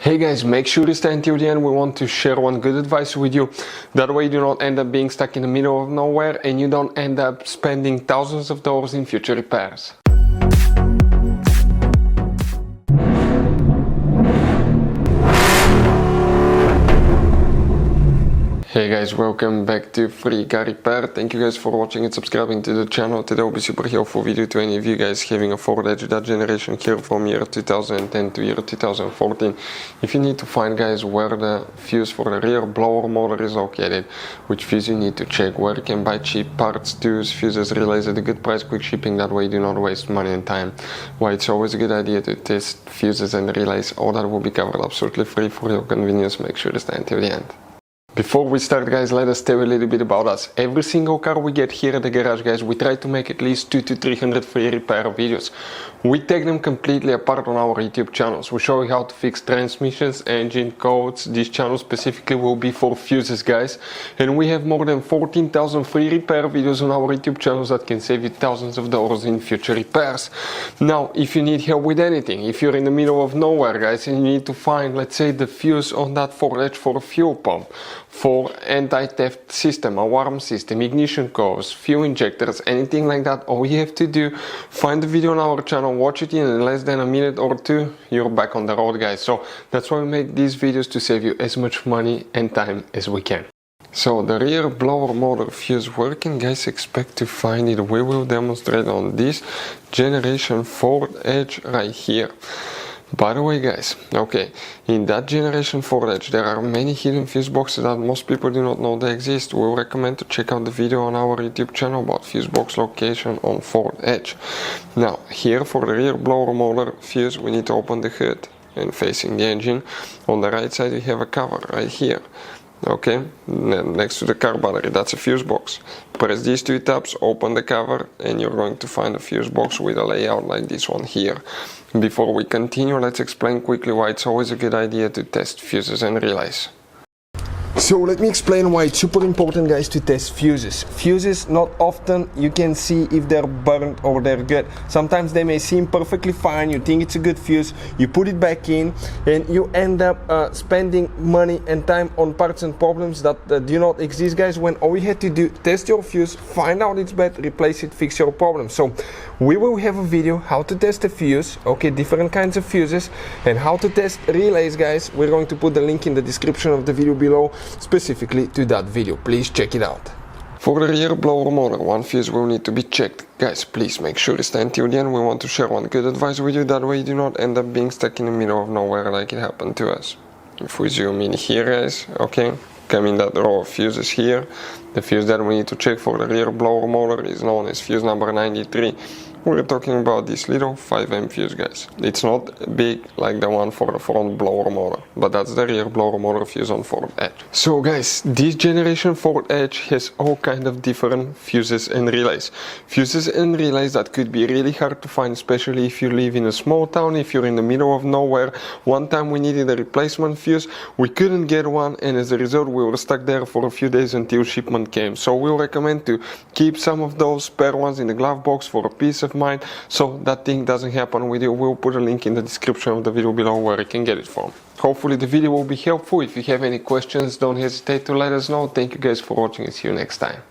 Hey guys, make sure to stay until the end. We want to share one good advice with you. That way you do not end up being stuck in the middle of nowhere and you don't end up spending thousands of dollars in future repairs. Hey guys, welcome back to Free Car Repair. Thank you guys for watching and subscribing to the channel. Today will be super helpful video to any of you guys having a Ford Edge, that generation here from year 2010 to year 2014. If you need to find, guys, where the fuse for the rear blower motor is located, which fuse you need to check, where you can buy cheap parts, tools, fuses, relays at a good price, quick shipping, that way you do not waste money and time. Why it's always a good idea to test fuses and relays, all that will be covered absolutely free for your convenience. Make sure to stay until the end. Before we start, guys, let us tell you a little bit about us. Every single car we get here at the garage, guys, we try to make at least 200 to 300 free repair videos. We take them completely apart on our YouTube channels. We show you how to fix transmissions, engine codes. This channel specifically will be for fuses, guys. And we have more than 14,000 free repair videos on our YouTube channels that can save you thousands of dollars in future repairs. Now, if you need help with anything, if you're in the middle of nowhere, guys, and you need to find, let's say, the fuse on that Ford Edge for a fuel pump, for anti-theft system, alarm system, ignition codes, fuel injectors, anything like that, all you have to do, find the video on our channel, watch it in less than a minute or two, you're back on the road, guys. So that's why we make these videos, to save you as much money and time as we can. So the rear blower motor fuse, where can guys expect to find it? We will demonstrate on this generation Ford Edge right here. By the way, guys, okay, in that generation Ford Edge there are many hidden fuse boxes that most people do not know they exist. We recommend to check out the video on our YouTube channel about fuse box location on Ford Edge. Now, here for the rear blower motor fuse, we need to open the hood and facing the engine. On the right side we have a cover right here. Okay, next to the car battery, that's a fuse box. Press these two tabs, open the cover, and you're going to find a fuse box with a layout like this one here. Before we continue, let's explain quickly why it's always a good idea to test fuses and relays. So let me explain why it's super important, guys, to test fuses. Fuses, not often you can see if they're burnt or they're good. Sometimes they may seem perfectly fine, you think it's a good fuse, you put it back in and you end up spending money and time on parts and problems that do not exist, guys, when all you had to do, test your fuse, find out it's bad, replace it, fix your problem. So we will have a video how to test a fuse, okay, different kinds of fuses, and how to test relays, guys. We're going to put the link in the description of the video below, specifically to that video. Please check it out. For the rear blower motor, one fuse will need to be checked. Guys, please make sure to stay until the end. We want to share one good advice with you, that way you do not end up being stuck in the middle of nowhere like it happened to us. If we zoom in here, guys, okay, come in that row of fuses here. The fuse that we need to check for the rear blower motor is known as fuse number 93. We're talking about this little 5M fuse, guys. It's not big like the one for the front blower motor, but that's the rear blower motor fuse on Ford Edge. So guys, this generation Ford Edge has all kind of different fuses and relays. Fuses and relays that could be really hard to find, especially if you live in a small town, if you're in the middle of nowhere. One time we needed a replacement fuse, we couldn't get one, and as a result we were stuck there for a few days until shipment came. So we'll recommend to keep some of those spare ones in the glove box for a peace of mind, so that thing doesn't happen with you. We'll put a link in the description of the video below where you can get it from. Hopefully the video will be helpful. If you have any questions, don't hesitate to let us know. Thank you guys for watching and see you next time.